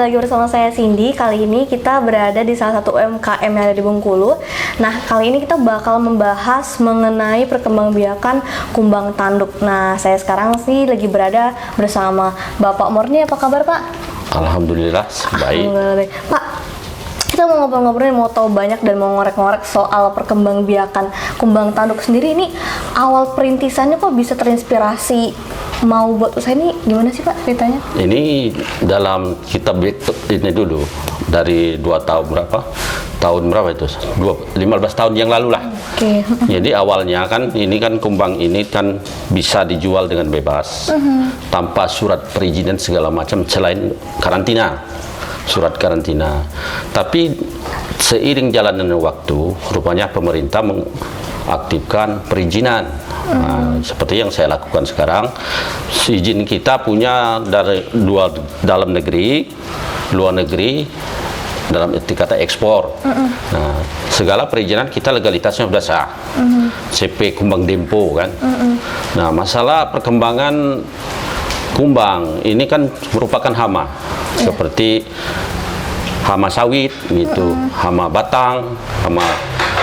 kembali lagi bersama saya Cindy. Kali ini kita berada di salah satu UMKM yang ada di Bengkulu. Nah, kali ini kita bakal membahas mengenai perkembangbiakan kumbang tanduk. Nah, saya sekarang sih lagi berada bersama Bapak Murni. Apa kabar, Pak? Alhamdulillah, baik. Alhamdulillah baik. Pak, kita mau ngobrol-ngobrol, mau tahu banyak dan mau ngorek-ngorek soal perkembangbiakan kumbang tanduk sendiri. Ini awal perintisannya kok bisa terinspirasi mau buat usaha ini, gimana sih Pak ceritanya? Ini dalam kitab ini dulu dari 2 tahun berapa? Tahun berapa itu? 15 tahun yang lalu lah. Oke. Jadi awalnya kan ini kan kumbang ini kan bisa dijual dengan bebas tanpa surat perizinan segala macam selain karantina. Surat karantina. Tapi seiring jalannya waktu, rupanya pemerintah mengaktifkan perizinan. Nah, seperti yang saya lakukan sekarang, izin kita punya dari dalam negeri, luar negeri, dalam arti kata ekspor. Nah, segala perizinan kita legalitasnya sudah sah. CP Kumbang Dempo kan. Nah, masalah perkembangan kumbang ini kan merupakan hama. Seperti hama sawit gitu, hama batang, hama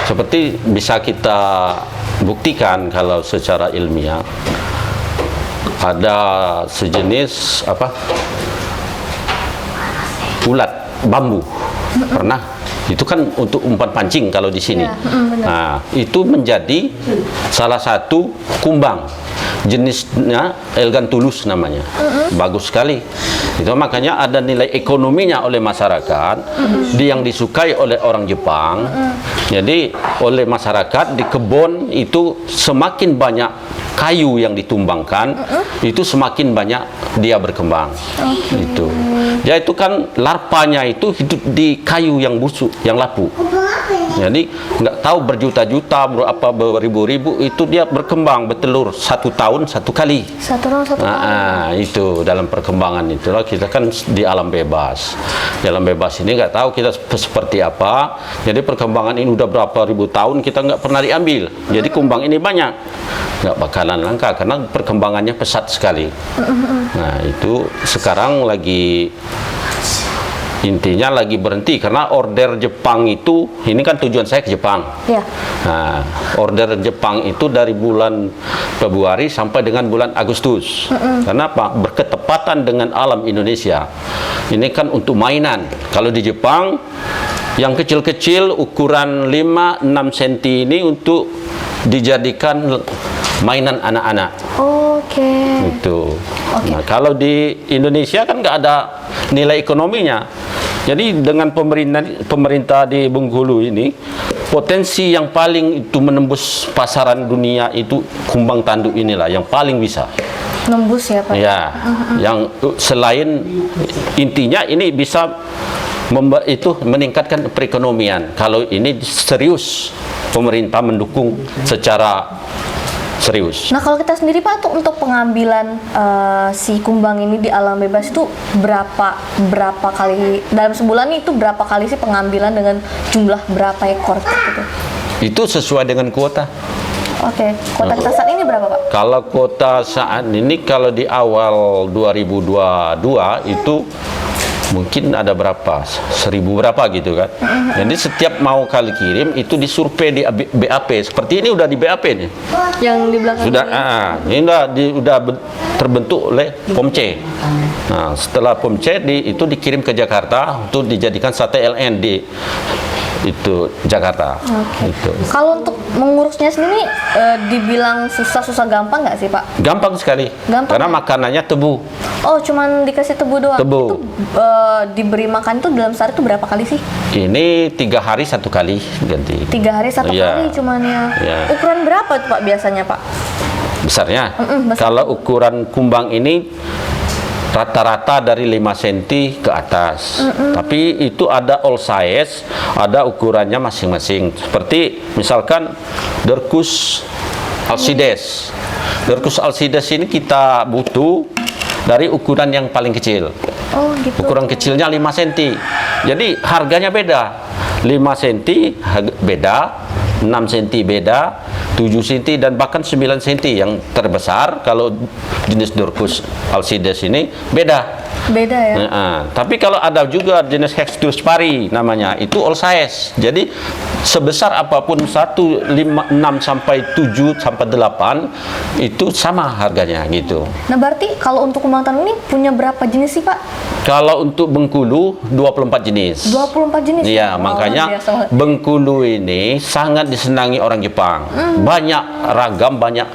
seperti bisa kita buktikan kalau secara ilmiah ada sejenis apa ulat bambu pernah itu kan untuk umpan pancing kalau di sini. Nah, itu menjadi salah satu kumbang. Jenisnya Elganthulus namanya. Bagus sekali. Itu makanya ada nilai ekonominya oleh masyarakat, yang disukai oleh orang Jepang. Jadi oleh masyarakat di kebun itu semakin banyak kayu yang ditumbangkan, itu semakin banyak dia berkembang. Itu. Ya itu kan larvanya itu hidup di kayu yang busuk, yang lapuk. Jadi nggak tahu berjuta-juta, berapa beribu-ribu itu dia berkembang bertelur 1 tahun 1 kali. 1 tahun 1 kali. Itu dalam perkembangan itulah kita kan di alam bebas. Di alam bebas ini nggak tahu kita seperti apa. Jadi perkembangan ini udah berapa ribu tahun kita nggak pernah diambil. Jadi kumbang ini banyak, nggak bakalan langka karena perkembangannya pesat sekali. Nah itu sekarang lagi intinya lagi berhenti karena order Jepang itu, ini kan tujuan saya ke Jepang. Ya. Nah, order Jepang itu dari bulan Februari sampai dengan bulan Agustus. Karena apa? Berketepatan dengan alam Indonesia. Ini kan untuk mainan. Kalau di Jepang yang kecil-kecil ukuran 5-6 cm ini untuk dijadikan mainan anak-anak. Oke. Itu. Nah, kalau di Indonesia kan nggak ada nilai ekonominya. Jadi dengan pemerintah di Bengkulu ini, potensi yang paling itu menembus pasaran dunia itu kumbang tanduk inilah yang paling bisa. Nembus ya Pak? Ya, yang selain intinya ini bisa itu meningkatkan perekonomian. Kalau ini serius pemerintah mendukung secara serius. Nah kalau kita sendiri Pak untuk pengambilan si kumbang ini di alam bebas itu berapa kali dalam sebulan itu berapa kali sih pengambilan dengan jumlah berapa ekor gitu? Itu sesuai dengan kuota. Oke, kuota kita saat ini berapa Pak? Kalau kuota saat ini kalau di awal 2022 itu mungkin ada berapa, 1000 berapa gitu kan. Jadi setiap mau kali kirim itu disurvei di BAP. Seperti ini udah di BAP nih. Yang di belakang sudah ini udah terbentuk oleh POMC. Nah, setelah POMC itu dikirim ke Jakarta untuk dijadikan sate LN di itu Jakarta. Itu. Kalau untuk mengurusnya sendiri dibilang susah gampang nggak sih Pak? Gampang sekali. Gampang, karena makanannya tebu. Oh, cuman dikasih tebu doang. Tebu. Itu diberi makan itu dalam sehari itu berapa kali sih? Ini 3 hari 1 kali ganti. 3 hari 1 kali cuman ya. Ukuran berapa tuh Pak biasanya Pak? Besarnya? Kalau ukuran kumbang ini rata-rata dari 5 cm ke atas. Tapi itu ada all size, ada ukurannya masing-masing. Seperti misalkan Dercus alcides. Dercus alcides ini kita butuh dari ukuran yang paling kecil. Oh, gitu. Ukuran kecilnya 5 cm. Jadi harganya beda. 5 cm beda, 6 cm beda, 7 cm dan bahkan 9 cm yang terbesar. Kalau jenis Dorcus alcides ini beda. Beda ya. Tapi kalau ada juga jenis Hextus pari namanya, itu all size. Jadi sebesar apapun 1, 5, 6 sampai 7 sampai 8 itu sama harganya gitu. Nah berarti kalau untuk kumbang tanduk ini punya berapa jenis sih Pak? Kalau untuk Bengkulu 24 jenis. 24 jenis? Iya, makanya Bengkulu ini sangat disenangi orang Jepang. Banyak ragam, banyak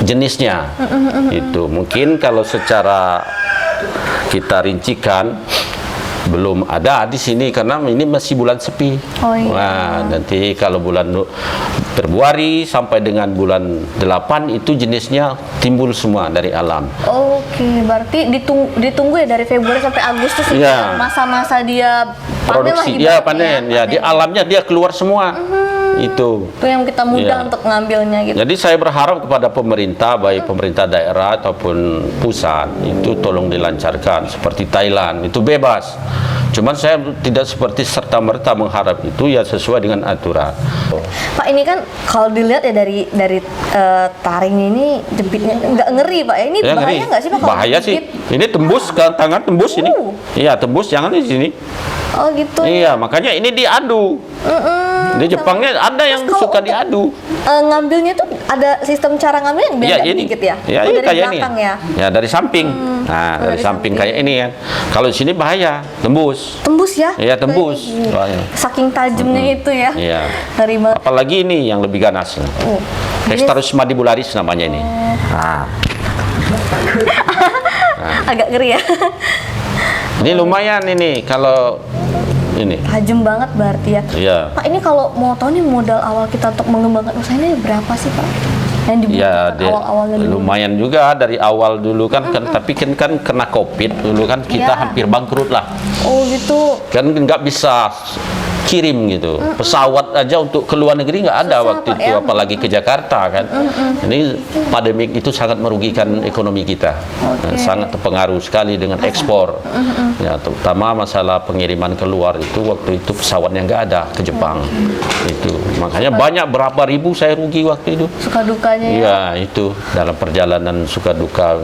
jenisnya. Itu mungkin kalau secara kita rincikan belum ada di sini karena ini masih bulan sepi. Oh, iya. Wah, nanti kalau bulan Februari sampai dengan bulan 8 itu jenisnya timbul semua dari alam. Oke, berarti ditunggu ya dari Februari sampai Agustus itu Iya. masa-masa dia panen lah Produksi, ibaratnya ya panen. Ya, di alamnya dia keluar semua. Itu yang kita mudah Iya. untuk ngambilnya gitu. Jadi saya berharap kepada pemerintah, baik pemerintah daerah ataupun pusat, itu tolong dilancarkan seperti Thailand, itu bebas. Cuman saya tidak seperti serta-merta mengharap itu, ya sesuai dengan aturan. Pak, ini kan kalau dilihat ya dari taring ini jepitnya nggak ngeri Pak. Ini Ya, bahaya ngeri. nggak sih Pak kalau Bahaya sih. dijepit? Ini tembus ke tangan, tembus ini. Iya, tembus, jangan di sini. Oh gitu. Iya, makanya ini diadu. Di Jepangnya ada yang Terus kalau suka untuk, diadu. ngambilnya tuh ada sistem cara ngambilnya biar Ya nggak ini, dikit ya? ya Oh, ini dari kayak ini. belakang ya? Ya dari samping. Nah, dari samping kayak ini ya. Kalau di sini bahaya, tembus. Tembus ya? Iya, tembus. Kayak Bahaya. saking tajamnya itu ya. Iya. Ngeri banget. Apalagi ini yang lebih ganas. Hextarus mandibularis namanya ini. Nah, Agak ngeri ya. ini lumayan ini kalau ini. Tajam banget berarti ya. Iya. Pak, ini kalau mau tahu nih modal awal kita untuk mengembangkan usaha ini berapa sih Pak? Yang Ya, dibutuhkan awal-awalnya dulu. lumayan juga dari awal dulu kan, tapi kan kena COVID dulu kan kita Iya. hampir bangkrut lah. Oh gitu. Kan nggak bisa kirim gitu. Pesawat aja untuk ke luar negeri nggak ada Susah, waktu Pak, itu, ya. apalagi ke Jakarta kan. Ini pandemik itu sangat merugikan ekonomi kita. Sangat terpengaruh sekali dengan ekspor. Ya, terutama masalah pengiriman keluar itu waktu itu pesawatnya nggak ada ke Jepang. Itu makanya banyak berapa ribu saya rugi waktu itu. Suka dukanya ya. Iya, itu dalam perjalanan suka duka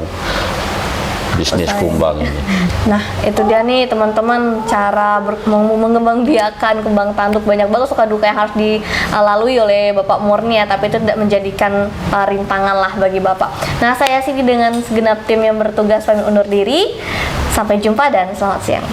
bisnis kumbang ini. Nah, itu dia nih teman-teman cara mengembangbiakan kumbang tanduk. Banyak banget suka duka yang harus dilalui oleh Bapak Murni ya, tapi itu tidak menjadikan rintangan lah bagi Bapak. Nah, saya sih dengan segenap tim yang bertugas pamit undur diri. Sampai jumpa dan selamat siang.